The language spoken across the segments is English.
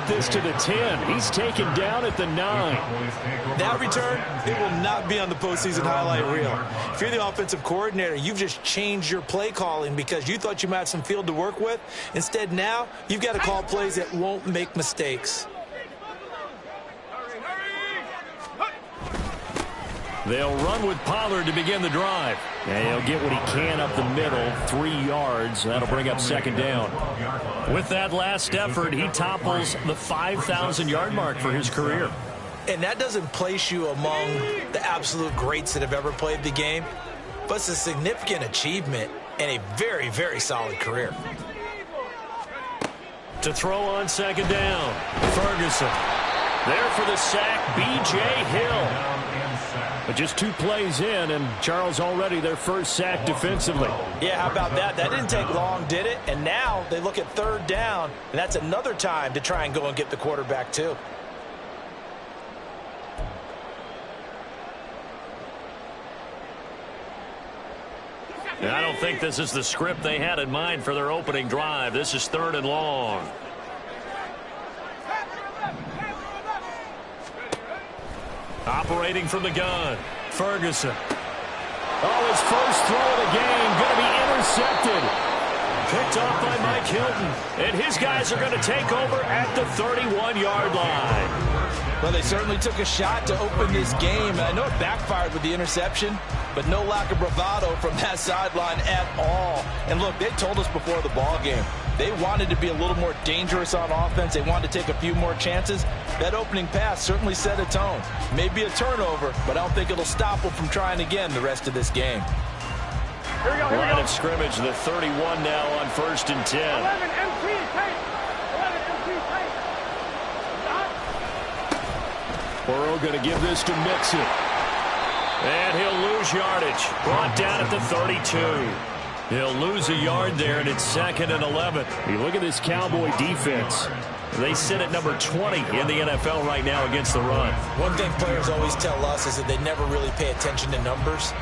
get this to the 10. He's taken down at the 9. That return, it will not be on the postseason highlight reel. If you're the offensive coordinator, you've just changed your play calling because you thought you might have some field to work with. Instead, now, you've got to call plays that won't make mistakes. They'll run with Pollard to begin the drive. And he'll get what he can up the middle, 3 yards. That'll bring up second down. With that last effort, he topples the 5,000-yard mark for his career. And that doesn't place you among the absolute greats that have ever played the game, but it's a significant achievement and a very, very solid career. To throw on second down, Ferguson. There for the sack, B.J. Hill. But just 2 plays in, and Charles already their first sack defensively. Yeah, how about that? That didn't take long, did it? And now they look at third down, and that's another time to try and go and get the quarterback too. And I don't think this is the script they had in mind for their opening drive. This is 3rd and long. Operating from the gun, Ferguson. Oh, his first throw of the game going to be intercepted. Picked off by Mike Hilton. And his guys are going to take over at the 31-yard line. Well, they certainly took a shot to open this game. And I know it backfired with the interception, but no lack of bravado from that sideline at all. And look, they told us before the ball game, they wanted to be a little more dangerous on offense. They wanted to take a few more chances. That opening pass certainly set a tone. Maybe a turnover, but I don't think it'll stop them from trying again the rest of this game. Here we go, here we go. Line of scrimmage, the 31 now on 1st and 10. 11 MT, tight. 11 MT, tight. Burrow going to give this to Mixon. And he'll lose yardage. Brought down at the 32. He'll lose a yard there, and it's 2nd and 11. You look at this Cowboy defense. They sit at number 20 in the NFL right now against the run. One thing players always tell us is that they never really pay attention to numbers.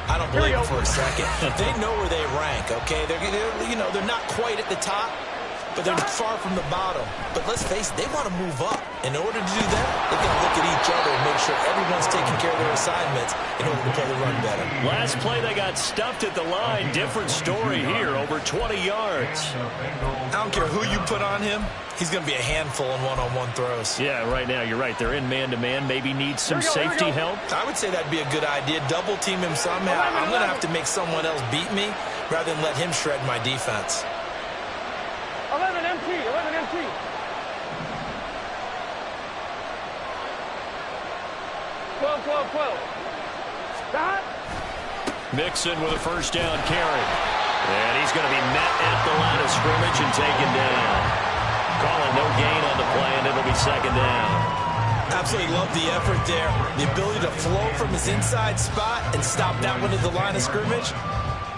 I don't believe it for a second. They know where they rank, okay? They're not quite at the top, but they're far from the bottom. But let's face it, they want to move up. In order to do that, they've got to look at each other and make sure everyone's taking care of their assignments in order to play the run better. Last play, they got stuffed at the line. Different story here, over 20 yards. I don't care who you put on him. He's going to be a handful in one-on-one throws. Yeah, right now, you're right. They're in man-to-man. Maybe need some safety help. I would say that'd be a good idea. Double team him somehow. I'm going to have to make someone else beat me rather than let him shred my defense. 11 MT, 11 MT. Mixon with a first down carry. And he's going to be met at the line of scrimmage and taken down. Calling no gain on the play, and it'll be 2nd down. Absolutely love the effort there. The ability to flow from his inside spot and stop that one at the line of scrimmage.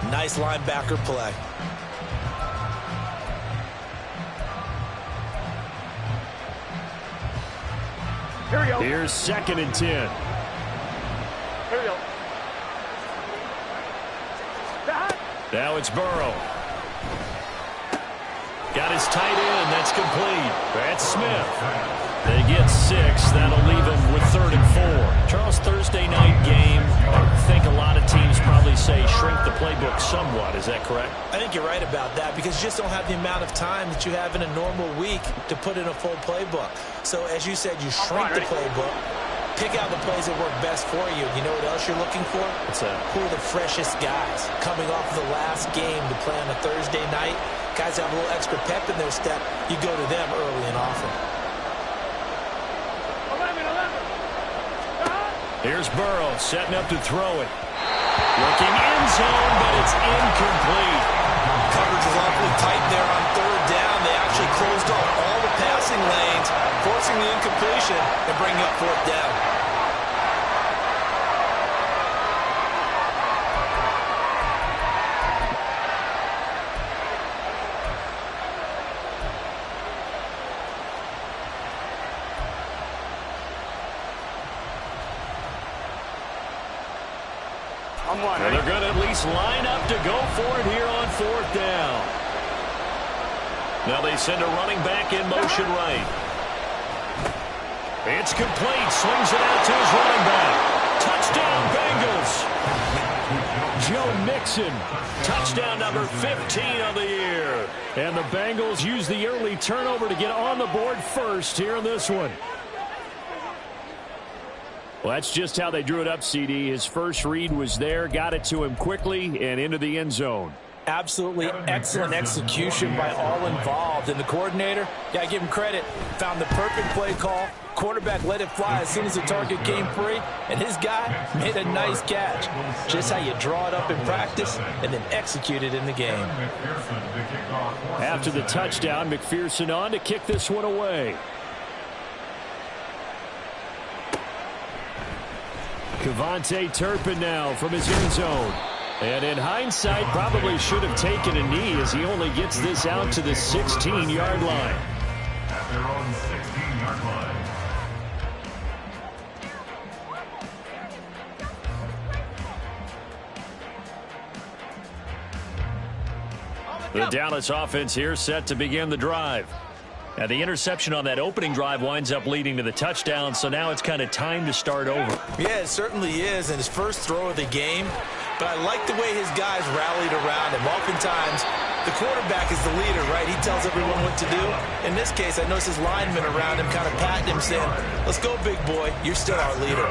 Nice linebacker play. Here we go. Here's 2nd and 10. Here we go. Now it's Burrow. Got his tight end. That's complete. That's Smith. They get 6. That'll leave them with 3rd and 4. Charles, Thursday night game. I think a lot of teams probably say shrink the playbook somewhat. Is that correct? I think you're right about that because you just don't have the amount of time that you have in a normal week to put in a full playbook. So as you said, you shrink the playbook. Pick out the plays that work best for you. You know what else you're looking for? What's that? Who are the freshest guys coming off of the last game to play on a Thursday night? Guys have a little extra pep in their step. You go to them early and often. 11. Here's Burrow setting up to throw it. Looking end zone, but it's incomplete. Coverage is awfully tight there on 3rd down. They actually closed off all the passing lanes, forcing the incompletion and bringing up 4th down. Well, they're going to at least line up to go for it here on 4th down. Now they send a running back in motion right. It's complete. Swings it out to his running back. Touchdown, Bengals. Joe Mixon, touchdown number 15 of the year. And the Bengals use the early turnover to get on the board first here in this one. Well, that's just how they drew it up, CD. His first read was there, got it to him quickly, and into the end zone. Absolutely excellent execution by all involved. And the coordinator, got to give him credit, found the perfect play call. Quarterback let it fly as soon as the target came free, and his guy made a nice catch. Just how you draw it up in practice and then execute it in the game. After the touchdown, McPherson on to kick this one away. Kevontae Turpin now from his end zone. And in hindsight, probably should have taken a knee as he only gets this out to the 16-yard line. At their own 16-yard line. The Dallas offense here set to begin the drive. Now, the interception on that opening drive winds up leading to the touchdown, so now it's kind of time to start over. Yeah, it certainly is, and his first throw of the game. But I like the way his guys rallied around him. Oftentimes, the quarterback is the leader, right? He tells everyone what to do. In this case, I noticed his linemen around him kind of patting him, saying, let's go, big boy. You're still our leader.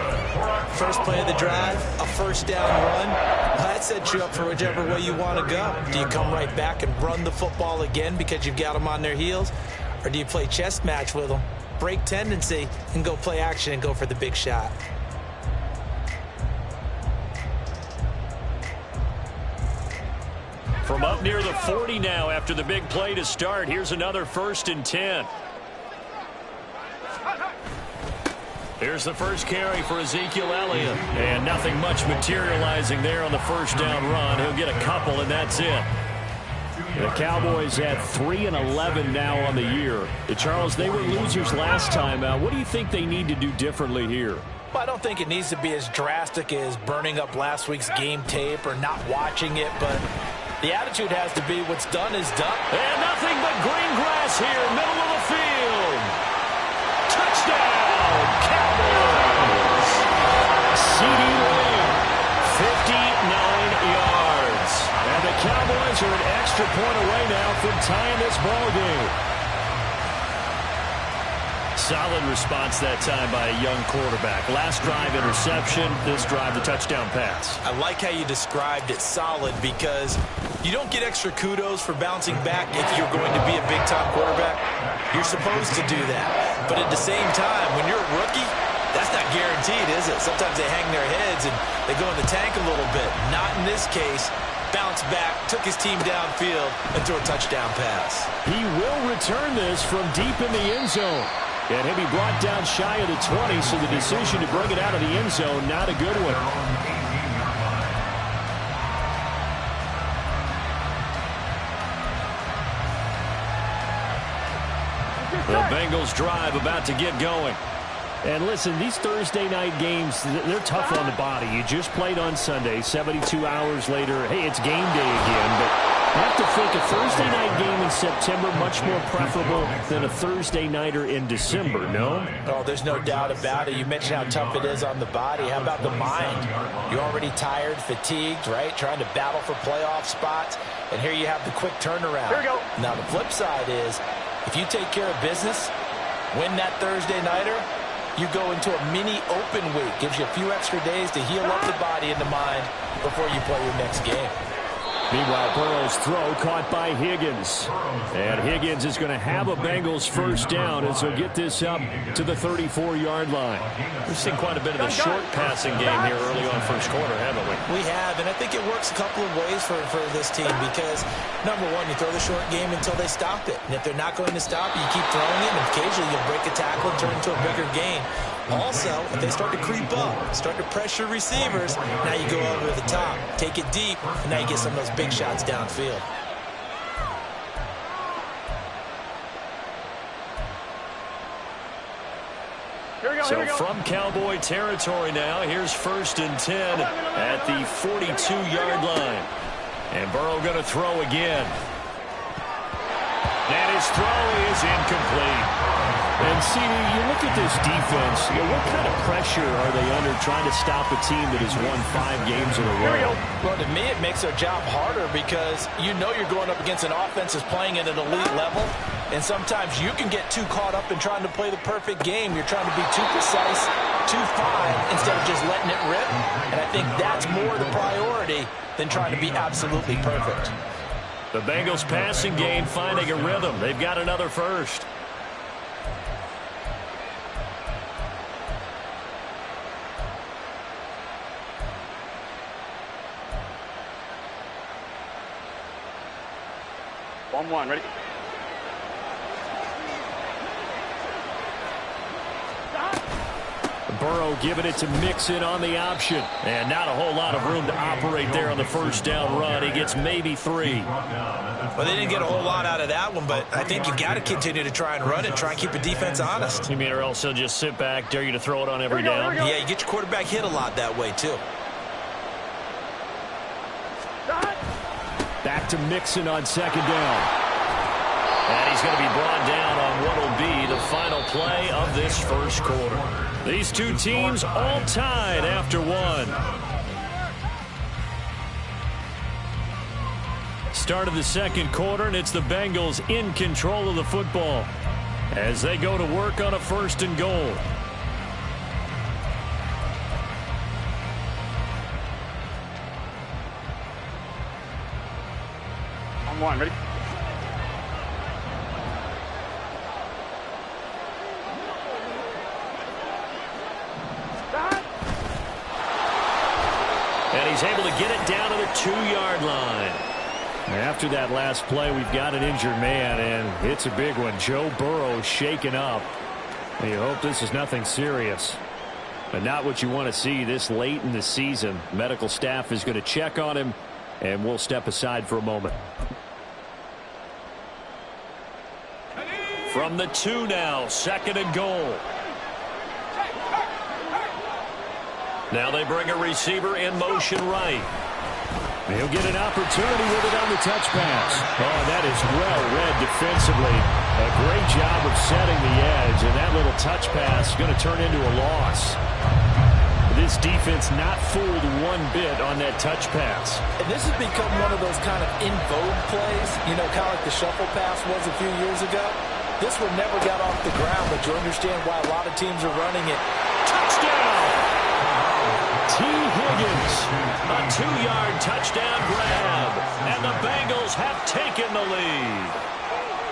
First play of the drive, a first down run. That sets you up for whichever way you want to go. Do you come right back and run the football again because you've got them on their heels? Or do you play chess match with them, break tendency, and go play action and go for the big shot? From up near the 40 now after the big play to start. Here's another 1st and 10. Here's the first carry for Ezekiel Elliott. And nothing much materializing there on the first down run. He'll get a couple, and that's it. The Cowboys at 3-11 now on the year. Charles, they were losers last time out. What do you think they need to do differently here? Well, I don't think it needs to be as drastic as burning up last week's game tape or not watching it, but the attitude has to be what's done is done. And nothing but green grass here, middle of the field. Touchdown, Cowboys. CD Lamb, 59 yards. And the Cowboys are an extra point away now from tying this ball game. Solid response that time by a young quarterback. Last drive interception, this drive the touchdown pass. I like how you described it solid because you don't get extra kudos for bouncing back if you're going to be a big-time quarterback. You're supposed to do that. But at the same time, when you're a rookie, that's not guaranteed, is it? Sometimes they hang their heads and they go in the tank a little bit. Not in this case. Bounced back, took his team downfield, and threw a touchdown pass. He will return this from deep in the end zone. And he'll be brought down shy of the 20, so the decision to bring it out of the end zone, not a good one. The Bengals drive about to get going. And listen, these Thursday night games, they're tough on the body. You just played on Sunday, 72 hours later, hey, it's game day again. But I have to think a Thursday night game in September much more preferable than a Thursday nighter in December, no? Oh, there's no doubt about it. You mentioned how tough it is on the body. How about the mind? You're already tired, fatigued, right? Trying to battle for playoff spots. And here you have the quick turnaround. Here we go. Now, the flip side is, if you take care of business, win that Thursday nighter, you go into a mini open week. Gives you a few extra days to heal up the body and the mind before you play your next game. Meanwhile, Burrow's throw caught by Higgins. And Higgins is going to have a Bengals first down as he'll get this up to the 34-yard line. We've seen quite a bit of the short passing game here early on first quarter, haven't we? We have, and I think it works a couple of ways for this team because, number one, you throw the short game until they stop it. And if they're not going to stop it, you keep throwing it, and occasionally you'll break a tackle and turn into a bigger gain. Also, if they start to creep up, start to pressure receivers, now you go over the top, take it deep, and now you get some of those big shots downfield. So from Cowboy territory now, here's 1st and 10 at the 42-yard line. And Burrow going to throw again. And his throw is incomplete. And CD, you look at this defense, what kind of pressure are they under trying to stop a team that has won 5 games in a row? Well, to me, it makes their job harder because you know you're going up against an offense that's playing at an elite level, and sometimes you can get too caught up in trying to play the perfect game. You're trying to be too precise, too fine, instead of just letting it rip, and I think that's more the priority than trying to be absolutely perfect. The Bengals passing game finding a rhythm. They've got another first. One, ready? Burrow giving it to Mixon on the option. And not a whole lot of room to operate there on the first down run. He gets maybe 3. Well, they didn't get a whole lot out of that one, but I think you got to continue to try and run it, try and keep the defense honest. You mean or else he'll just sit back, dare you to throw it on every down? Yeah, you get your quarterback hit a lot that way, too. Back to Mixon on second down. And he's going to be brought down on what will be the final play of this first quarter. These two teams all tied after 1. Start of the second quarter, and it's the Bengals in control of the football as they go to work on a 1st and goal. One, ready? And he's able to get it down to the 2-yard line. After that last play, we've got an injured man, and it's a big one. Joe Burrow shaken up. And you hope this is nothing serious, but not what you want to see this late in the season. Medical staff is going to check on him, and we'll step aside for a moment. From the 2 now, 2nd and goal. Now they bring a receiver in motion right. He'll get an opportunity with it on the touch pass. Oh, that is well read defensively. A great job of setting the edge, and that little touch pass is going to turn into a loss. This defense not fooled one bit on that touch pass. And this has become one of those kind of in vogue plays, you know, kind of like the shuffle pass was a few years ago. This one never got off the ground, but you understand why a lot of teams are running it. Touchdown! T. Higgins, a 2-yard touchdown grab, and the Bengals have taken the lead.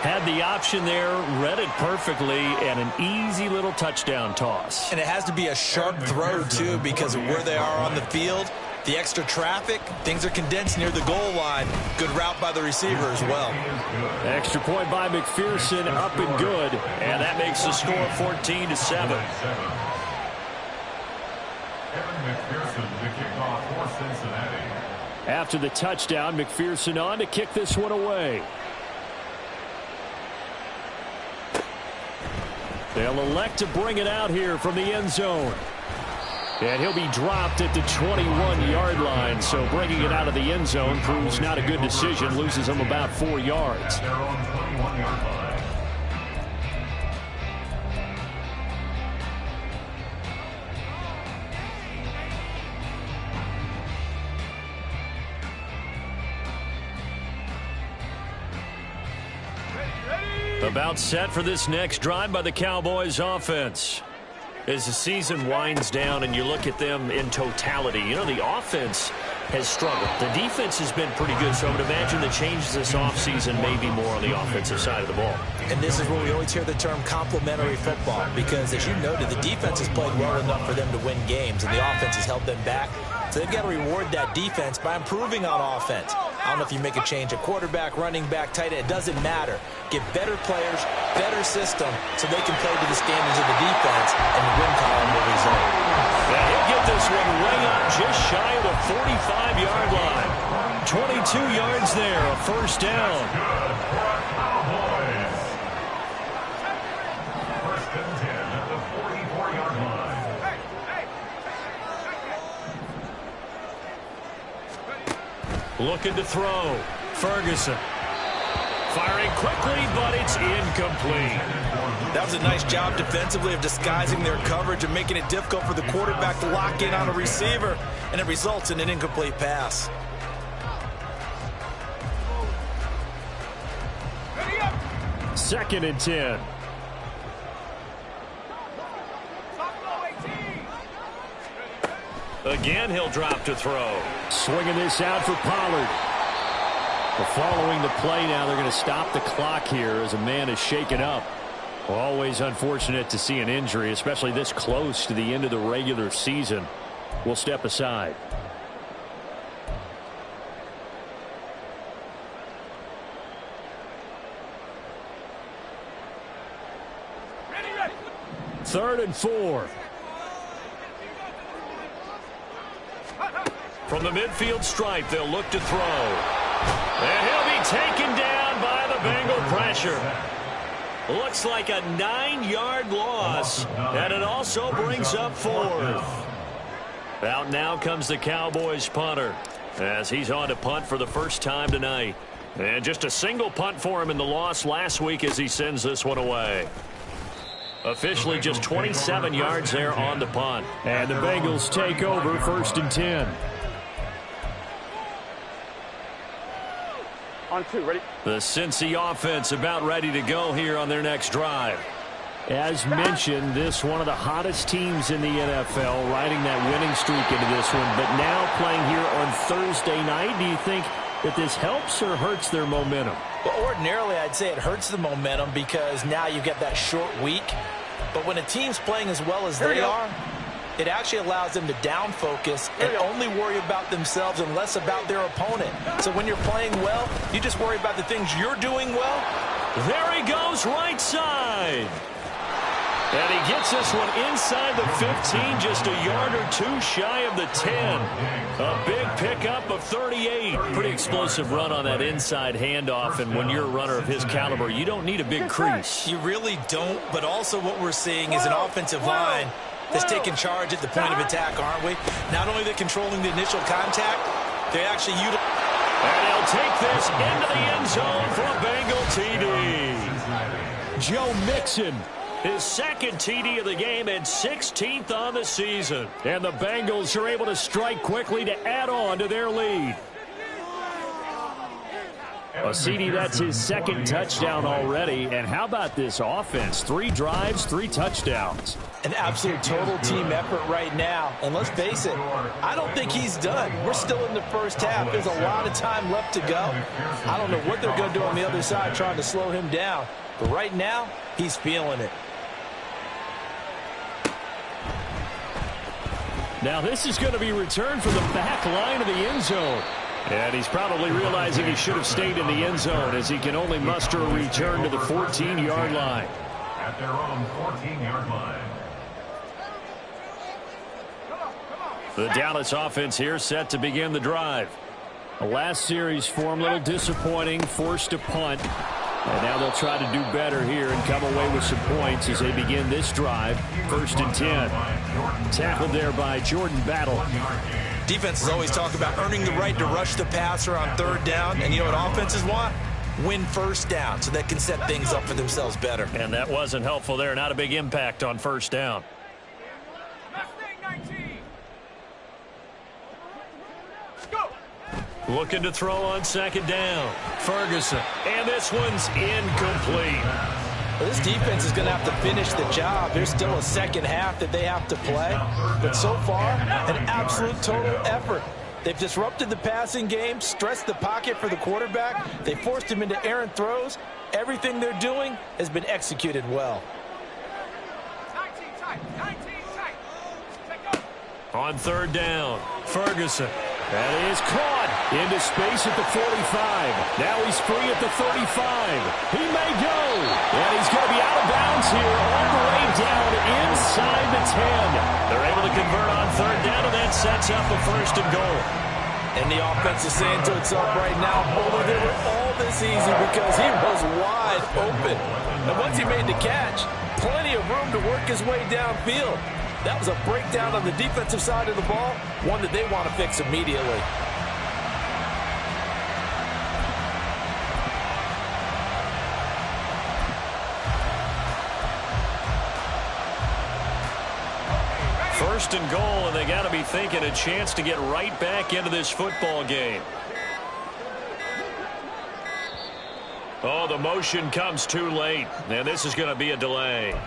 Had the option there, read it perfectly, and an easy little touchdown toss. And it has to be a sharp throw, too, because of where they are on the field. The extra traffic, things are condensed near the goal line. Good route by the receiver as well. Extra point by McPherson, up and good, and that makes the score 14-7. McPherson to kick off for Cincinnati. After the touchdown, McPherson on to kick this one away. They'll elect to bring it out here from the end zone. And he'll be dropped at the 21-yard line, so bringing it out of the end zone proves not a good decision, loses him about 4 yards. Their own 21-yard line. About set for this next drive by the Cowboys offense. As the season winds down and you look at them in totality, you know, the offense has struggled. The defense has been pretty good, so I would imagine the changes this offseason may be more on the offensive side of the ball. And this is where we always hear the term complementary football, because as you noted, the defense has played well enough for them to win games, and the offense has held them back. So they've got to reward that defense by improving on offense. I don't know if you make a change at quarterback, running back, tight end. It doesn't matter. Get better players, better system, so they can play to the standards of the defense, and the win column will result. And he'll get this one way up just shy of the 45-yard line. 22 yards there, a first down. Cowboys. First and 10 at the 44-yard line. Looking to throw. Ferguson. Firing quickly, but it's incomplete. That was a nice job defensively of disguising their coverage and making it difficult for the quarterback to lock in on a receiver, and it results in an incomplete pass. Second and 10. Again, he'll drop to throw. Swinging this out for Pollard. Following the play now, they're going to stop the clock here as a man is shaken up. Always unfortunate to see an injury, especially this close to the end of the regular season. We'll step aside. Ready. 3rd and 4. From the midfield stripe, they'll look to throw. And he'll be taken down by the Bengal pressure. Looks like a 9-yard loss, and it also brings up 4th. Out now comes the Cowboys punter, as he's on to punt for the first time tonight. And just a single punt for him in the loss last week as he sends this one away. Officially just 27 yards there on the punt. And the Bengals take over 1st and 10. On 2, ready? The Cincy offense about ready to go here on their next drive. As mentioned, this one of the hottest teams in the NFL, riding that winning streak into this one, but now playing here on Thursday night. Do you think that this helps or hurts their momentum? Well, ordinarily, I'd say it hurts the momentum because now you get that short week. But when a team's playing as well as they are, it actually allows them to down focus and only worry about themselves and less about their opponent. So when you're playing well, you just worry about the things you're doing well. There he goes, right side. And he gets this one inside the 15, just a yard or two shy of the 10. A big pickup of 38. Pretty explosive run on that inside handoff, and when you're a runner of his caliber, you don't need a big crease. You really don't, but also what we're seeing is an offensive line that's taking charge at the point of attack, aren't we? Not only they're controlling the initial contact, they actually utilize. And he'll take this into the end zone for a Bengal TD. Joe Mixon, his second TD of the game and 16th on the season. And the Bengals are able to strike quickly to add on to their lead. A CD, that's his second touchdown already. And how about this offense? 3 drives, 3 touchdowns. An absolute total team effort right now. And let's face it, I don't think he's done. We're still in the first half. There's a lot of time left to go. I don't know what they're going to do on the other side trying to slow him down. But right now, he's feeling it. Now this is going to be returned from the back line of the end zone. And he's probably realizing he should have stayed in the end zone as he can only muster a return to the 14-yard line. At their own 14-yard line. The Dallas offense here set to begin the drive. The last series for him, a little disappointing, forced to punt. And now they'll try to do better here and come away with some points as they begin this drive. 1st and 10. Tackled there by Jordan Battle. Defenses always talk about earning the right to rush the passer on 3rd down. And you know what offenses want? Win 1st down so they can set things up for themselves better. And that wasn't helpful there. Not a big impact on 1st down. Looking to throw on 2nd down. Ferguson. And this one's incomplete. Well, this defense is going to have to finish the job. There's still a second half that they have to play. But so far, an absolute total effort. They've disrupted the passing game, stressed the pocket for the quarterback. They forced him into errant throws. Everything they're doing has been executed well. On 3rd down, Ferguson. That is caught into space at the 45. Now he's free at the 35. He may go. And he's going to be out of bounds here all the way down inside the 10. They're able to convert on 3rd down, and that sets up a 1st and goal. And the offense is saying to itself right now, Bowler did it all this easy because he was wide open. And once he made the catch, plenty of room to work his way downfield. That was a breakdown on the defensive side of the ball, one that they want to fix immediately. First and goal, and they got to be thinking a chance to get right back into this football game. Oh, the motion comes too late, and this is going to be a delay.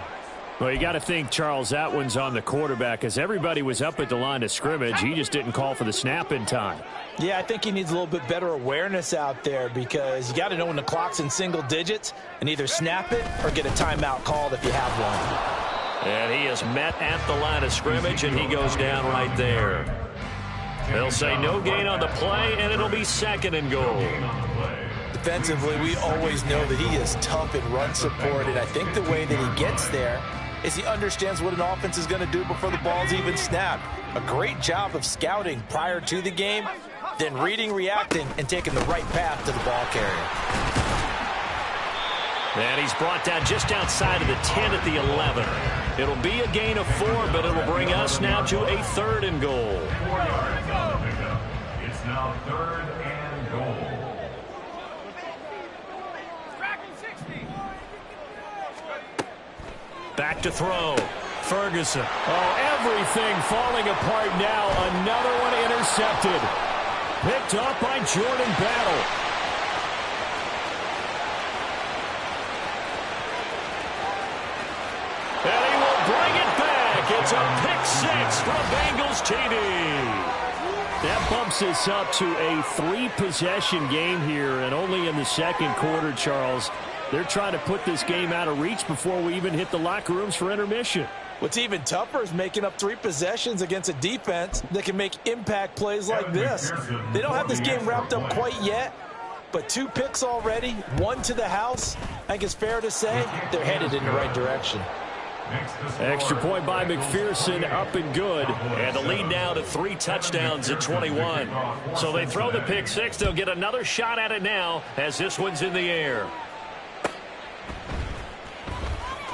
Well, you got to think, Charles, that one's on the quarterback, as everybody was up at the line of scrimmage. He just didn't call for the snap in time. Yeah, I think he needs a little bit better awareness out there, because you got to know when the clock's in single digits and either snap it or get a timeout called if you have one. And he is met at the line of scrimmage, and he goes down right there. They'll say no gain on the play, and it'll be second and goal. Defensively, we always know that he is tough in run support, and I think the way that he gets there is he understands what an offense is going to do before the ball's even snapped. A great job of scouting prior to the game, then reading, reacting, and taking the right path to the ball carrier. And he's brought down just outside of the 10 at the 11. It'll be a gain of 4, but it'll bring us now to a third and goal. 4 yards on the pickup. It's now third and goal. Back to throw. Ferguson. Oh, everything falling apart now. Another one intercepted. Picked up by Jordan Battle. And he will bring it back. It's a pick 6 from Bengals TD. That bumps us up to a 3-possession game here, and only in the second quarter, Charles. They're trying to put this game out of reach before we even hit the locker rooms for intermission. What's even tougher is making up 3 possessions against a defense that can make impact plays like this. They don't have this game wrapped up quite yet, but 2 picks already, 1 to the house. I think it's fair to say they're headed in the right direction. Extra point by McPherson, up and good. And the lead now to 3 touchdowns at 21. So they throw the pick 6. They'll get another shot at it now as this one's in the air.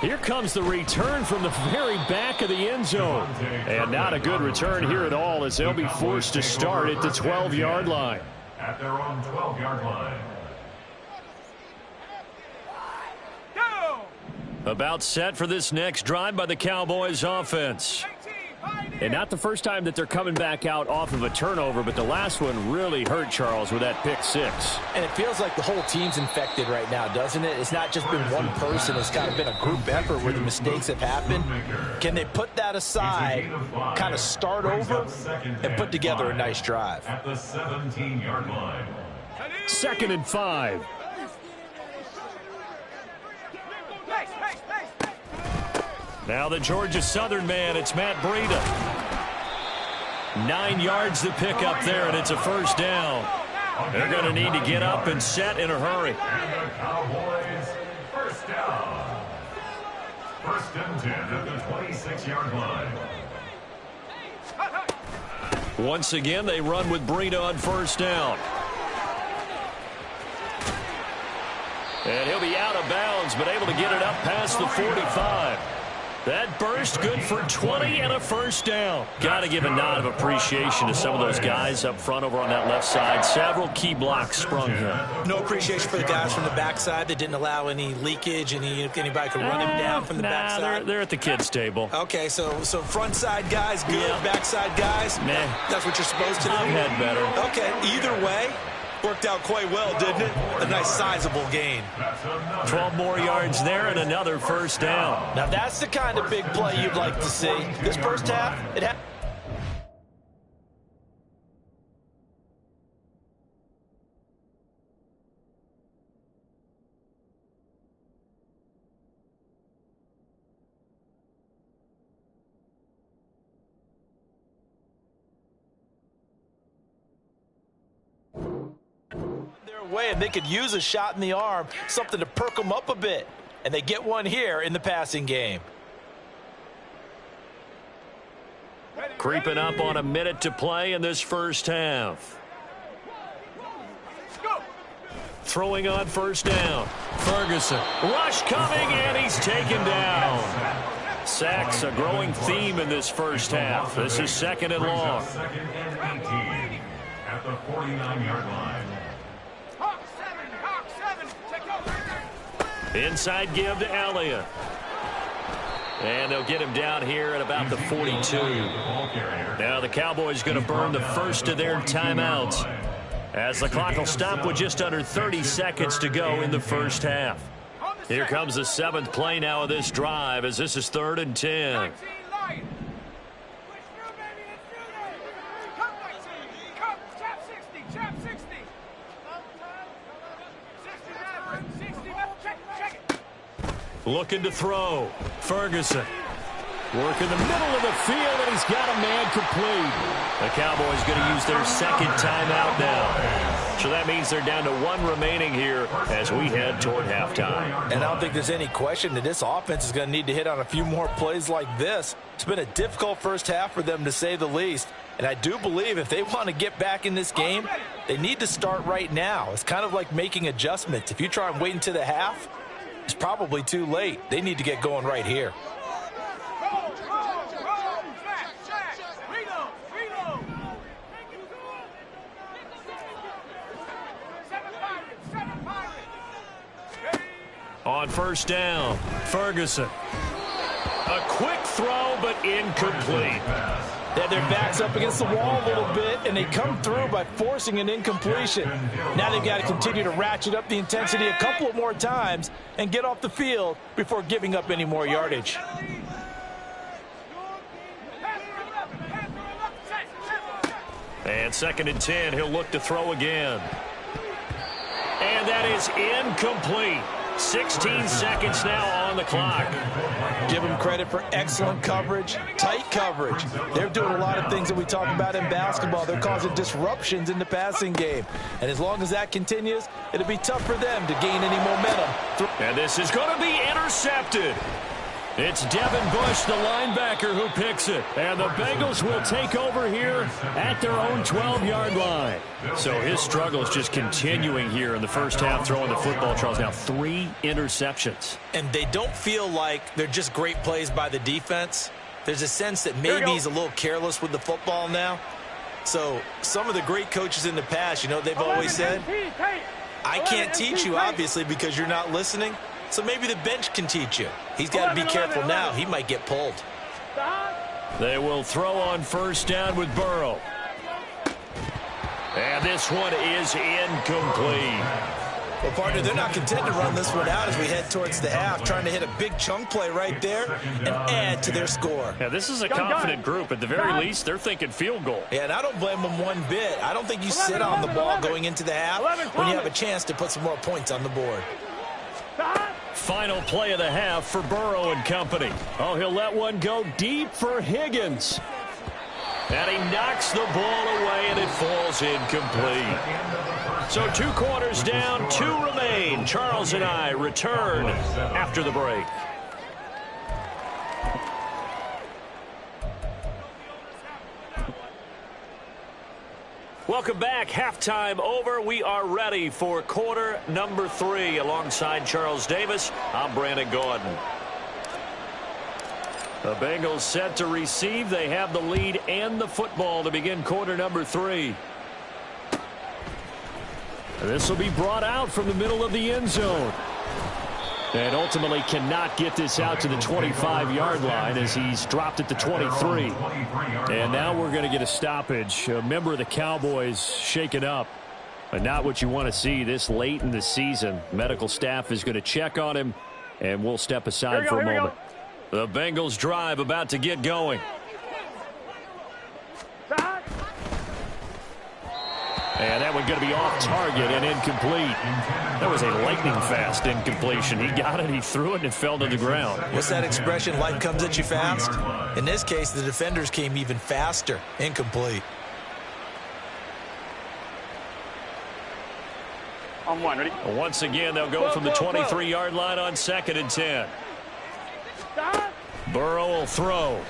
Here comes the return from the very back of the end zone. And not a good return here at all, as they'll be forced to start at the 12-yard line. At their own 12-yard line. About set for this next drive by the Cowboys offense. And not the first time that they're coming back out off of a turnover, but the last one really hurt, Charles, with that pick 6. And it feels like the whole team's infected right now, doesn't it? It's not just been one person. It's kind of been a group effort where the mistakes have happened. Can they put that aside, kind of start over, and put together a nice drive? At the 17-yard line. 2nd and 5. Now the Georgia Southern man, it's Matt Breida. 9 yards to pick up there, and it's a first down. They're going to need to get up and set in a hurry. And the Cowboys, first down. 1st and 10 at the 26-yard line. Once again, they run with Breida on first down. And he'll be out of bounds, but able to get it up past the 45. That burst good for 20 and a first down. Got to give a nod of appreciation to some of those guys up front over on that left side. Several key blocks sprung here. No appreciation for the guys from the backside that didn't allow any leakage, anybody could run him down from the backside. They're at the kids' table. Okay, so front side guys good, Yeah. backside guys, that's what you're supposed to do? I've had better. Okay, either way, worked out quite well, didn't it? A nice sizable gain. 12 more yards there and another first down. Now that's the kind of big play you'd like to see. This first half, it had... way, and they could use a shot in the arm, something to perk them up a bit. And they get one here in the passing game. Creeping up on a minute to play in this first half. Throwing on first down. Ferguson. Rush coming, and he's taken down. Sacks a growing theme in this first half. This is 2nd and long. 2nd and 18 at the 49-yard line. Inside give to Elliott. And they'll get him down here at about the 42. Now the Cowboys going to burn the first of their timeouts, as the clock will stop with just under 30 seconds to go in the first half. Here comes the 7th play now of this drive, as this is 3rd and 10. Looking to throw. Ferguson. Work in the middle of the field, and he's got a man complete. The Cowboys going to use their 2nd timeout now. So that means they're down to 1 remaining here as we head toward halftime. And I don't think there's any question that this offense is going to need to hit on a few more plays like this. It's been a difficult first half for them, to say the least. And I do believe if they want to get back in this game, they need to start right now. It's kind of like making adjustments. If you try and wait until the half, it's probably too late. They need to get going right here. On first down, Ferguson. A quick throw, but incomplete. They have their backs up against the wall a little bit, and they come through by forcing an incompletion. Now they've got to continue to ratchet up the intensity a couple of more times and get off the field before giving up any more yardage. And 2nd and 10, he'll look to throw again. And that is incomplete. 16 seconds now on the clock. Give them credit for excellent coverage, tight coverage. They're doing a lot of things that we talk about in basketball. They're causing disruptions in the passing game. And as long as that continues, it'll be tough for them to gain any momentum. And this is going to be intercepted. It's Devin Bush, the linebacker, who picks it. And the Bengals will take over here at their own 12-yard line. So his struggle is just continuing here in the first half, throwing the football. Charles, now 3 interceptions. And they don't feel like they're just great plays by the defense. There's a sense that maybe he's a little careless with the football now. So some of the great coaches in the past, you know, they've always said, I can't teach you, obviously, because you're not listening. So maybe the bench can teach you. He's got to be careful now. He might get pulled. They will throw on first down with Burrow. And this one is incomplete. Well, partner, they're not content to run this one out as we head towards the half, trying to hit a big chunk play right there and add to their score. Yeah, this is a confident group. At the very least, they're thinking field goal. Yeah, and I don't blame them one bit. I don't think you sit on the ball going into the half when you have a chance to put some more points on the board. Final play of the half for Burrow and company. Oh, he'll let one go deep for Higgins. And he knocks the ball away, and it falls incomplete. So 2 quarters down, 2 remain. Charles and I return after the break. Welcome back. Halftime over. We are ready for quarter number 3. Alongside Charles Davis, I'm Brandon Gordon. The Bengals set to receive. They have the lead and the football to begin quarter number 3. This will be brought out from the middle of the end zone. And ultimately cannot get this out to the 25-yard line as he's dropped at the 23. And now we're going to get a stoppage. A member of the Cowboys shaken up. But not what you want to see this late in the season. Medical staff is going to check on him, and we'll step aside for a moment. The Bengals drive about to get going. And that one going to be off target and incomplete. That was a lightning-fast incompletion. He got it, he threw it, and it fell to the ground. What's that expression, life comes at you fast? In this case, the defenders came even faster. Incomplete. On 1, ready? Once again, they'll go from the 23-yard line on 2nd and 10. Burrow will throw.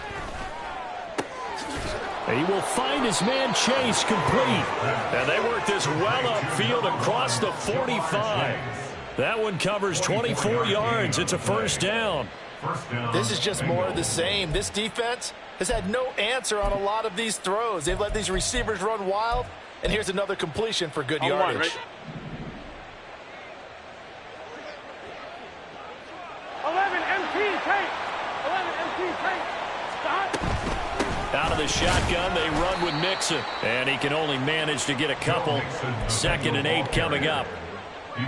He will find his man Chase complete. And they work this well upfield across the 45. That one covers 24 yards. It's a first down. This is just more of the same. This defense has had no answer on a lot of these throws. They've let these receivers run wild. And here's another completion for good yardage. 1, right? 11 MT, take. 11 MT. Out of the shotgun, they run with Mixon. And he can only manage to get a couple. 2nd and 8 coming up.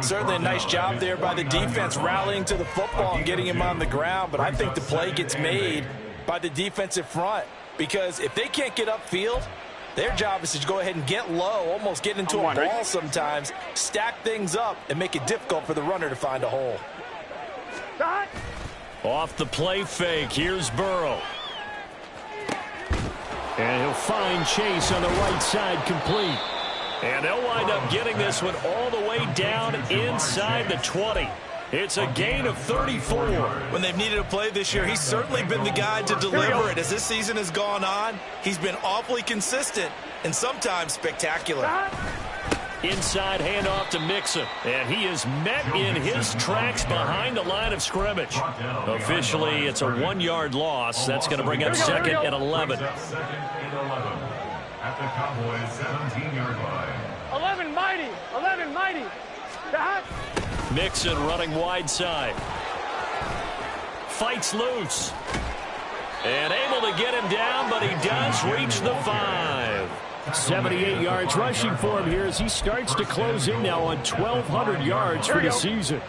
Certainly a nice job there by the defense rallying to the football and getting him on the ground. But I think the play gets made by the defensive front. Because if they can't get upfield, their job is to go ahead and get low, almost get into a ball sometimes, stack things up, and make it difficult for the runner to find a hole. Off the play fake, here's Burrow. And he'll find Chase on the right side, complete. And they'll wind up getting this one all the way down inside the 20. It's a gain of 34. When they've needed a play this year, he's certainly been the guy to deliver it. As this season has gone on, he's been awfully consistent and sometimes spectacular. Inside handoff to Mixon. And he is met in his tracks behind the line of scrimmage. Officially, it's a 1-yard loss. That's going to bring up 2nd and 11. 2nd and 11 at the Cowboys' 17-yard line. 11 mighty. 11 mighty. Mixon running wide side. Fights loose. And able to get him down, but he does reach the 5. 78 yards rushing for him here as he starts to close in now on 1,200 yards for the season.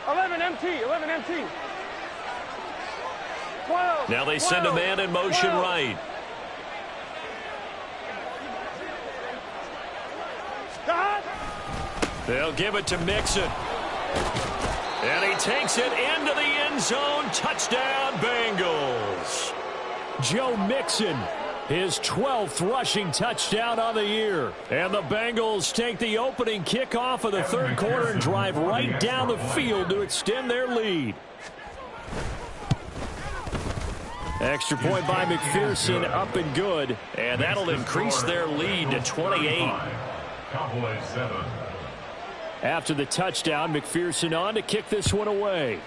11 MT. 11 MT. 12. Now they send a man in motion right. They'll give it to Mixon. And he takes it into the end zone. Touchdown, Bengals. Joe Mixon, his 12th rushing touchdown on the year. And the Bengals take the opening kickoff of the 3rd quarter and drive right down the field to extend their lead. Extra point by McPherson, up and good. And that'll increase their lead to 28. Cowboys 7. After the touchdown, McPherson on to kick this one away.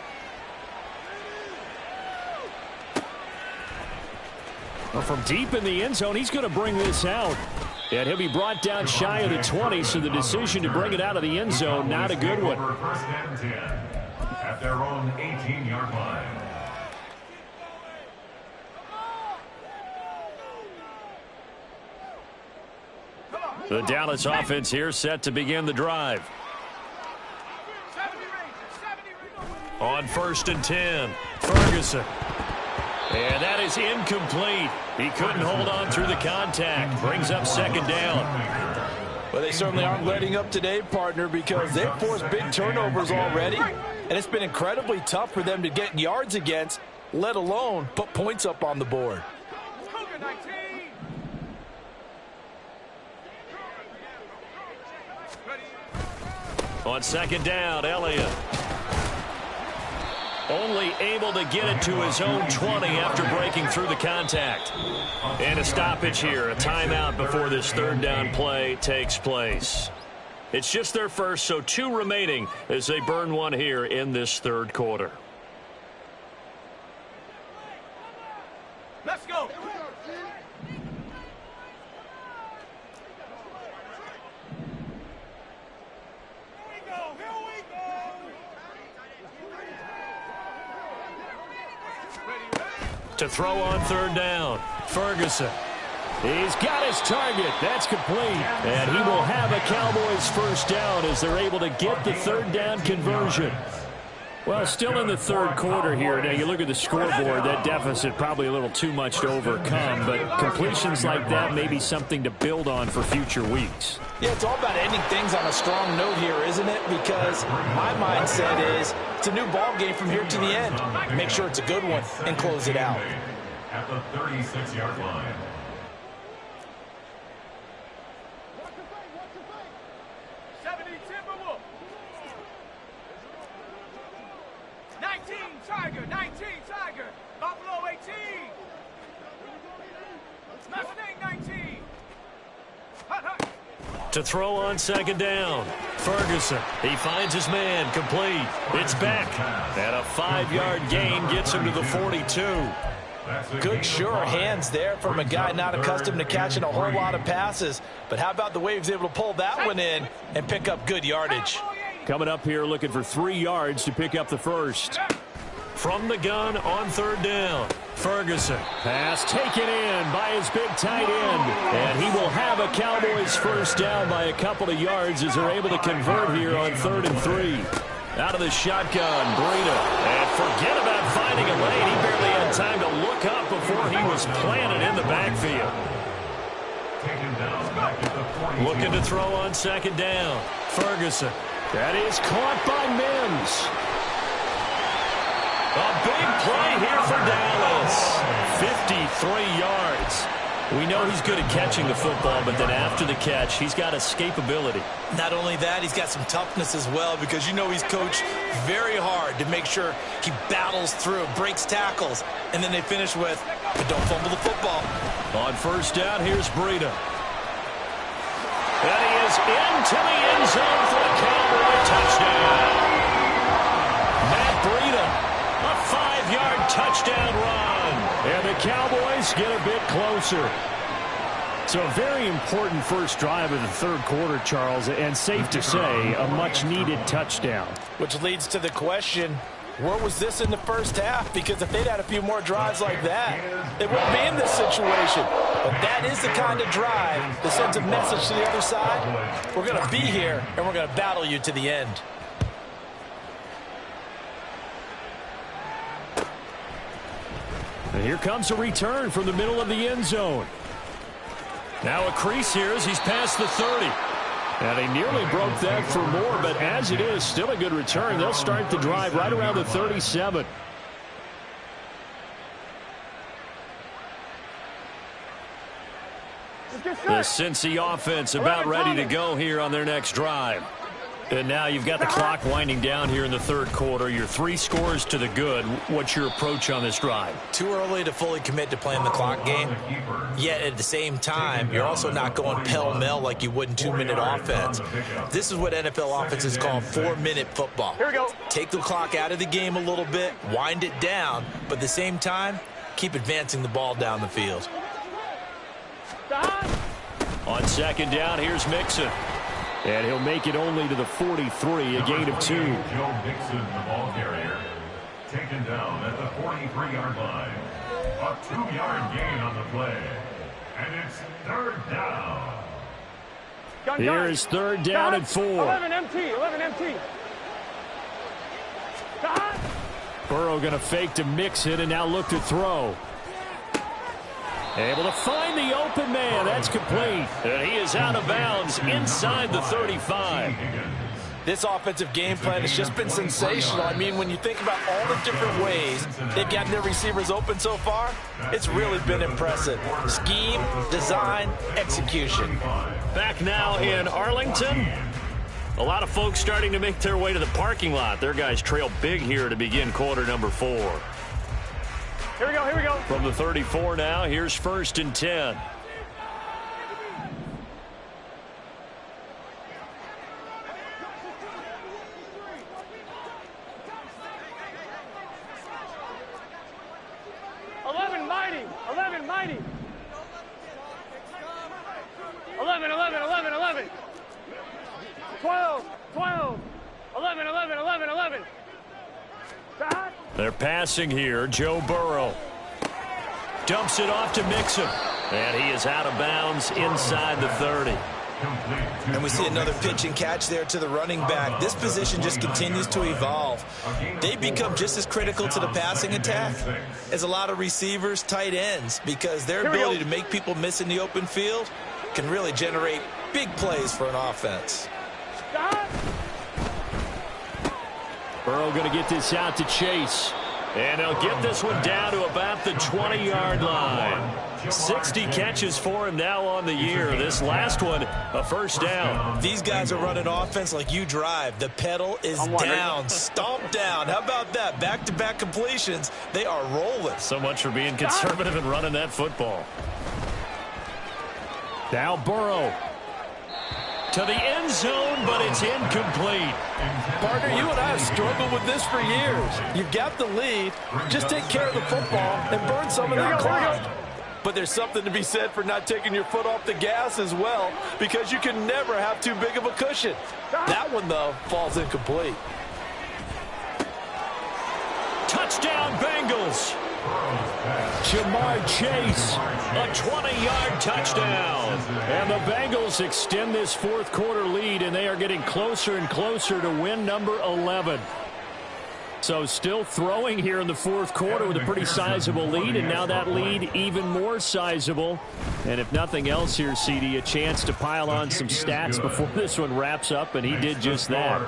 Well, from deep in the end zone, he's going to bring this out. And he'll be brought down shy of the 20, so the decision to bring it out of the end zone, not a good one. 1st and 10 at their own 18-yard line. The Dallas offense here set to begin the drive. On 1st and 10, Ferguson. And that is incomplete. He couldn't hold on through the contact. Brings up 2nd down. Well, they certainly aren't letting up today, partner, because they've forced big turnovers already. And it's been incredibly tough for them to get yards against, let alone put points up on the board. On 2nd down, Elliott. Only able to get it to his own 20 after breaking through the contact. And a stoppage here, a timeout before this 3rd down play takes place. It's just their first, so 2 remaining as they burn one here in this 3rd quarter. Let's go. To throw on 3rd down, Ferguson. He's got his target. That's complete. And he will have a Cowboys 1st down as they're able to get the 3rd down conversion. Well, still in the 3rd quarter here. Now, you look at the scoreboard, that deficit probably a little too much to overcome, but completions like that may be something to build on for future weeks. Yeah, it's all about ending things on a strong note here, isn't it? Because my mindset is it's a new ball game from here to the end. Make sure it's a good one and close it out. At the 36-yard line. Tiger, 19, Tiger, Buffalo 18, Mustang 19. Hut, hut. To throw on 2nd down, Ferguson. He finds his man, complete. It's back. And a 5-yard gain gets him to the 42. Good, sure hands there from a guy not accustomed to catching a whole lot of passes. But how about the way he was able to pull that one in and pick up good yardage? Coming up here looking for 3 yards to pick up the 1st. From the gun on third down. Ferguson. Pass taken in by his big tight end. And he will have a Cowboys first down by a couple of yards as they're able to convert here on 3rd and 3. Out of the shotgun, Breida. And forget about finding a lane. He barely had time to look up before he was planted in the backfield. Looking to throw on 2nd down. Ferguson. That is caught by Mims. A big play here for Dallas. 53 yards. We know he's good at catching the football, but then after the catch, he's got escapability. Not only that, he's got some toughness as well, because you know he's coached very hard to make sure he battles through, breaks tackles, and then they finish with, but don't fumble the football. On 1st down, here's Breida. And he is into the end zone for a Cowboy touchdown. Matt Breida, a 5-yard touchdown run. And the Cowboys get a bit closer. So a very important first drive of the 3rd quarter, Charles, and safe to say, a much-needed touchdown. Which leads to the question, where was this in the first half? Because if they'd had a few more drives like that, they wouldn't be in this situation. But that is the kind of drive that sends a message to the other side. We're going to be here, and we're going to battle you to the end. And here comes a return from the middle of the end zone. Now a crease here as he's past the 30. And they nearly broke that for more, but as it is, still a good return. They'll start the drive right around the 37. The Cincy offense about ready to go here on their next drive. And now you've got the clock winding down here in the 3rd quarter. Your 3 scores to the good. What's your approach on this drive? Too early to fully commit to playing the clock game. Yet at the same time, you're also not going pell-mell like you would in 2-minute offense. This is what NFL offenses call 4-minute football. Here we go. Take the clock out of the game a little bit, wind it down, but at the same time, keep advancing the ball down the field. On 2nd down, here's Mixon. And he'll make it only to the 43, a gain of 2. Joe Mixon, the ball carrier, taken down at the 43-yard line. A 2-yard gain on the play. And it's 3rd down. Here is 3rd down and 4. 11 MT, 11 MT. Burrow going to fake to Mixon and now look to throw. Able to find the open man. That's complete. And he is out of bounds inside the 35. This offensive game plan has just been sensational. I mean, when you think about all the different ways they've gotten their receivers open so far, it's really been impressive. Scheme, design, execution. Back now in Arlington. A lot of folks starting to make their way to the parking lot. Their guys trail big here to begin quarter number 4. Here we go, here we go. From the 34 now, here's 1st and 10. Mighty, 11 mighty. 11, 11, 11, 11. 12, 12. 11, 11, 11, 11. They're passing here. Joe Burrow dumps it off to Mixon. And he is out of bounds inside the 30. And we see another pitch and catch there to the running back. This position just continues to evolve. They become just as critical to the passing attack as a lot of receivers, tight ends, because their ability to make people miss in the open field can really generate big plays for an offense. Burrow going to get this out to Chase. And he'll get this one down to about the 20-yard line. 60 catches for him now on the year. This last one, a first down. These guys are running offense like you drive. The pedal is down, stomped down. How about that? Back-to-back completions. They are rolling. So much for being conservative and running that football. Now Burrow. To the end zone, but it's incomplete. Partner, you and I have struggled with this for years. You've got the lead. Just take care of the football and burn some of that clock. But there's something to be said for not taking your foot off the gas as well, because you can never have too big of a cushion. That one, though, falls incomplete. Touchdown, Bengals. Jamar Chase, a 20-yard touchdown. And the Bengals extend this fourth quarter lead, and they are getting closer and closer to win number 11. So still throwing here in the fourth quarter with a pretty sizable lead, and now that lead even more sizable. And if nothing else here, CD, a chance to pile on some stats before this one wraps up, and he did just that.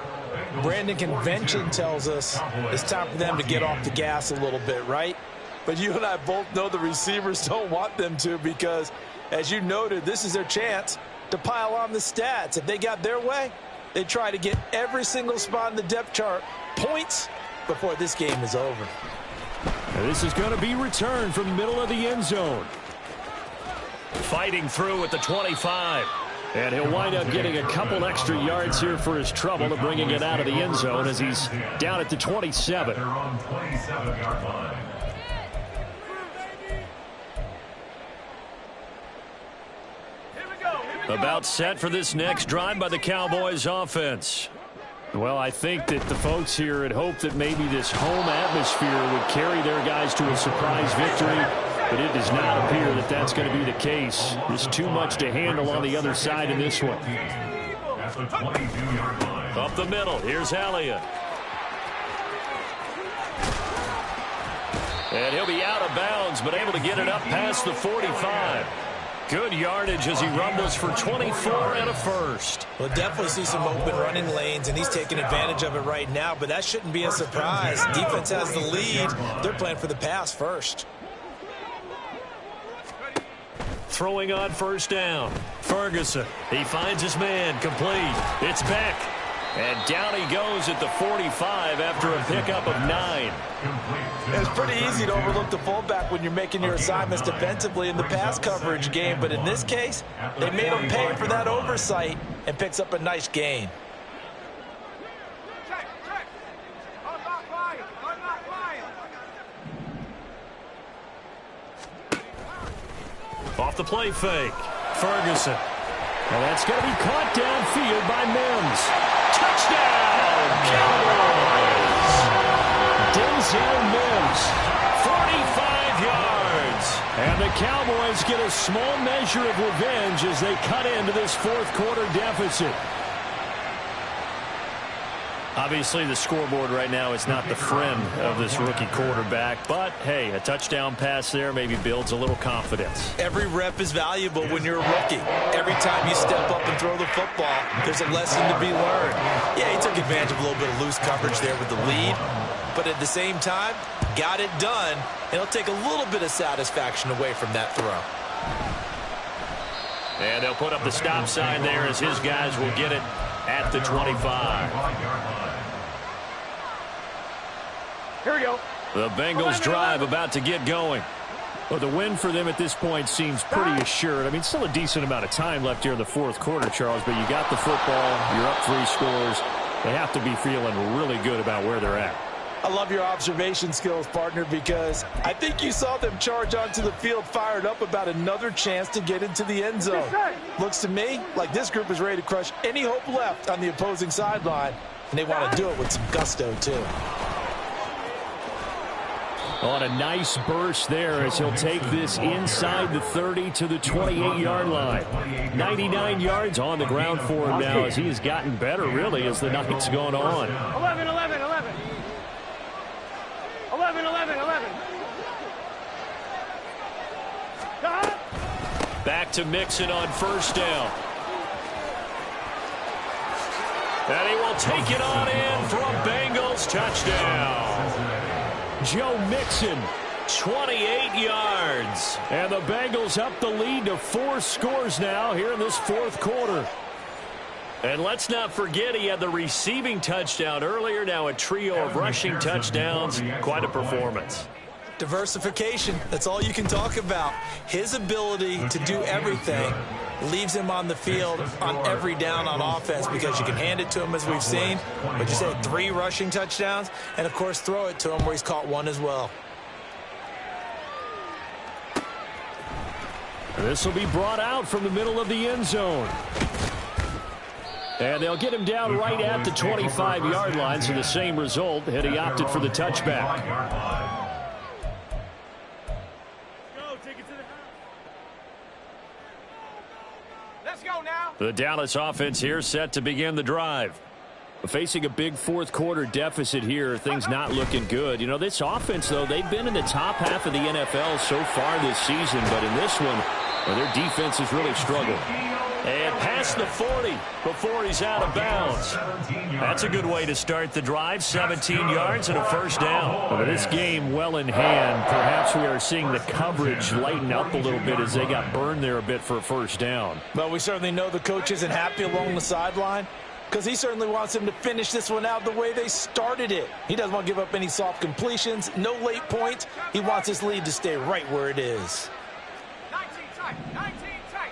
Brandon, convention tells us it's time for them to get off the gas a little bit, right? But you and I both know the receivers don't want them to, because, as you noted, this is their chance to pile on the stats. If they got their way, they try to get every single spot in the depth chart points before this game is over. And this is going to be returned from the middle of the end zone. Fighting through at the 25. And he'll wind up getting a couple extra yards here for his trouble of bringing it out of the end zone as he's down at the 27. They're on 27-yard line. About set for this next drive by the Cowboys offense. Well, I think that the folks here had hoped that maybe this home atmosphere would carry their guys to a surprise victory, but it does not appear that that's going to be the case. There's too much to handle on the other side in this one. At the 22-yard line. Up the middle, here's Elliott. And he'll be out of bounds, but able to get it up past the 45. Good yardage as he rumbles for 24 and a first. We'll definitely see some open running lanes, and he's taking advantage of it right now, but that shouldn't be a surprise. Defense has the lead. They're playing for the pass first. Throwing on first down. Ferguson, he finds his man, complete. It's Beck. And down he goes at the 45 after a pickup of 9. It's pretty easy to overlook the fullback when you're making your assignments defensively in the pass coverage game, but in this case, they made him pay for that oversight and picks up a nice gain. Off the play fake. Ferguson. And that's going to be caught downfield by Mims. Touchdown, Cowboys! Denzel Mims, 45 yards. And the Cowboys get a small measure of revenge as they cut into this fourth quarter deficit. Obviously, the scoreboard right now is not the friend of this rookie quarterback, but, hey, a touchdown pass there maybe builds a little confidence. Every rep is valuable when you're a rookie. Every time you step up and throw the football, there's a lesson to be learned. Yeah, he took advantage of a little bit of loose coverage there with the lead, but at the same time, got it done, and he'll take a little bit of satisfaction away from that throw. And they'll put up the stop sign there as his guys will get it at the 25. Here we go. The Bengals drive about to get going. Well, the win for them at this point seems pretty assured. I mean, still a decent amount of time left here in the fourth quarter, Charles, but you got the football, you're up 3 scores. They have to be feeling really good about where they're at. I love your observation skills, partner, because I think you saw them charge onto the field fired up about another chance to get into the end zone. Looks to me like this group is ready to crush any hope left on the opposing sideline, and they want to do it with some gusto, too. On a nice burst there as he'll take this inside the 30 to the 28-yard line. 99 yards on the ground for him now as he has gotten better, really, as the night's gone on. 11, 11, 11. 11, 11, 11. Back to Mixon on first down. And he will take it on in for a Bengals touchdown. Joe Mixon, 28 yards. And the Bengals up the lead to 4 scores now here in this fourth quarter. And let's not forget he had the receiving touchdown earlier. Now a trio of rushing touchdowns. Quite a performance. Diversification, that's all you can talk about. His ability to do everything leaves him on the field on every down on offense because you can hand it to him, as we've seen. But you said 3 rushing touchdowns, and, of course, throw it to him where he's caught 1 as well. This will be brought out from the middle of the end zone. And they'll get him down right at the 25-yard line, so the same result had he opted for the touchback. Let's go now. The Dallas offense here set to begin the drive. Facing a big fourth quarter deficit here, things not looking good. You know, this offense, though, they've been in the top half of the NFL so far this season, but in this one, well, their defense has really struggled. And past the 40 before he's out of bounds. That's a good way to start the drive. 17 yards and a first down. But this game well in hand. Perhaps we are seeing the coverage lighten up a little bit as they got burned there a bit for a first down. Well, we certainly know the coach isn't happy along the sideline, because he certainly wants them to finish this one out the way they started it. He doesn't want to give up any soft completions, no late points. He wants his lead to stay right where it is. 19 tight. 19 tight.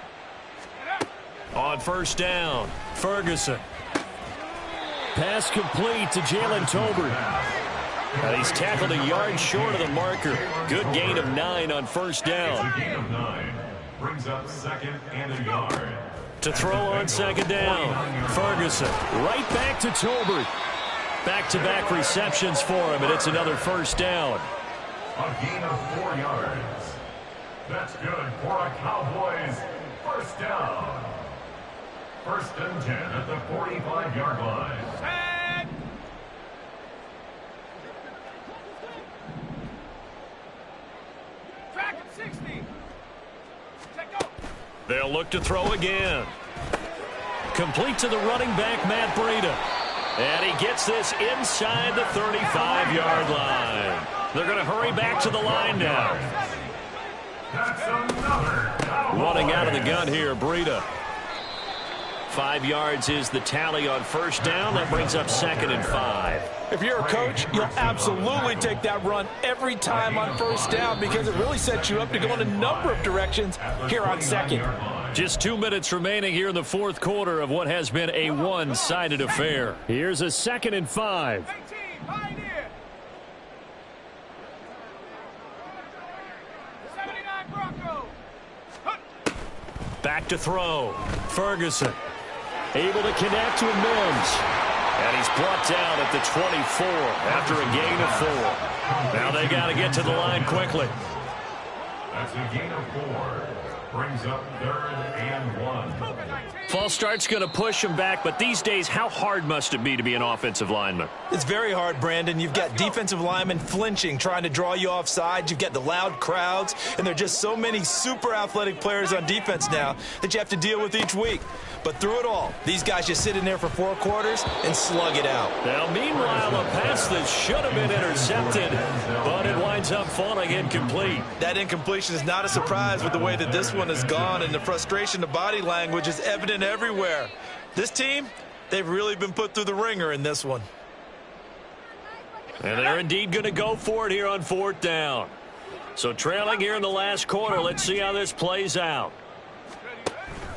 On first down, Ferguson. Pass complete to Jalen Tolbert. And he's tackled a yard short of the marker. Good gain of 9 on first down. A gain of 9 brings up second and a yard. To throw on second down, Ferguson. Right back to Tolbert. Back-to-back receptions for him, and it's another first down. A gain of 4 yards. That's good for a Cowboys first down. First and 10 at the 45-yard line. Set. Track him 60. Take go. They'll look to throw again. Complete to the running back, Matt Breida. And he gets this inside the 35-yard line. They're going to hurry back to the line now. That's another Cowboy. Running out of the gun here, Breida. 5 yards is the tally on first down. That brings up second and 5. If you're a coach, you'll absolutely take that run every time on first down, because it really sets you up to go in a number of directions here on second. Just 2 minutes remaining here in the fourth quarter of what has been a one-sided affair. Here's a second and 5. 18. Pioneer. 79 Broncos. Back to throw. Ferguson. Able to connect with Mims. And he's brought down at the 24 after a gain of 4. Now they got to get to the line quickly. That's a gain of 4. Brings up third and 1. False start's going to push him back, but these days, how hard must it be to be an offensive lineman? It's very hard, Brandon. You've got defensive linemen flinching, trying to draw you offside. You've got the loud crowds, and there are just so many super athletic players on defense now that you have to deal with each week. But through it all, these guys just sit in there for 4 quarters and slug it out. Now, meanwhile, a pass that should have been intercepted, but it winds up falling incomplete. That incompletion is not a surprise with the way that this one has gone, and the frustration of body language is evident everywhere. This team, they've really been put through the ringer in this one. And they're indeed going to go for it here on fourth down. So trailing here in the last quarter, let's see how this plays out.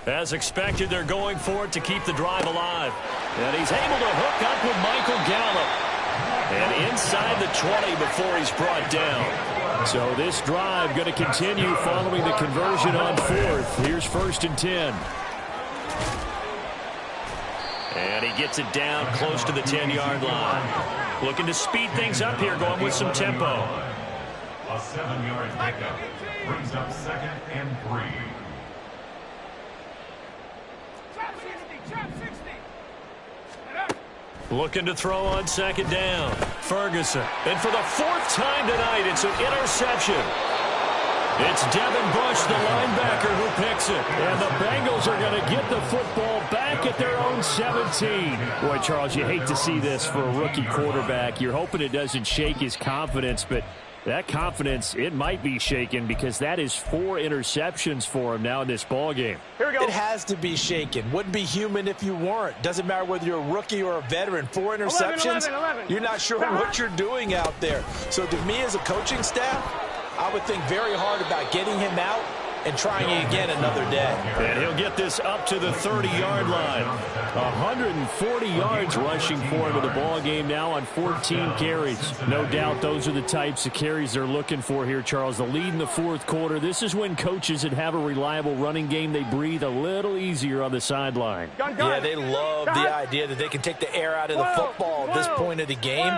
As expected, they're going for it to keep the drive alive. And he's able to hook up with Michael Gallup. And inside the 20 before he's brought down. So this drive going to continue following the conversion on fourth. Here's first and 10. And he gets it down close to the 10-yard line. Looking to speed things up here, going with some tempo. A 7-yard pickup brings up second and 3. Trap 60. Trap 60. Looking to throw on second down. Ferguson. And for the 4th time tonight, it's an interception. It's Devin Bush, the linebacker, who picks it. And the Bengals are going to get the football back at their own 17. Boy, Charles, you hate to see this for a rookie quarterback. You're hoping it doesn't shake his confidence, but that confidence, it might be shaken because that is 4 interceptions for him now in this ballgame. Here we go. It has to be shaken. Wouldn't be human if you weren't. Doesn't matter whether you're a rookie or a veteran. 4 interceptions, 11. You're not sure what you're doing out there. So to me as a coaching staff, I would think very hard about getting him out and trying it again another day. And he'll get this up to the 30-yard line. 140 yards rushing for him in the ball game now on 14 carries. No doubt those are the types of carries they're looking for here, Charles. The lead in the fourth quarter. This is when coaches that have a reliable running game, they breathe a little easier on the sideline. Yeah, they love the idea that they can take the air out of the football at this point of the game.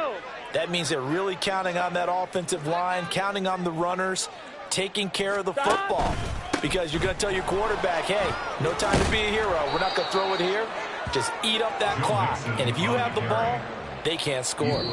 That means they're really counting on that offensive line, counting on the runners, taking care of the football. because you're going to tell your quarterback, hey, no time to be a hero. We're not going to throw it here. Just eat up that clock. And if you have the ball, they can't score.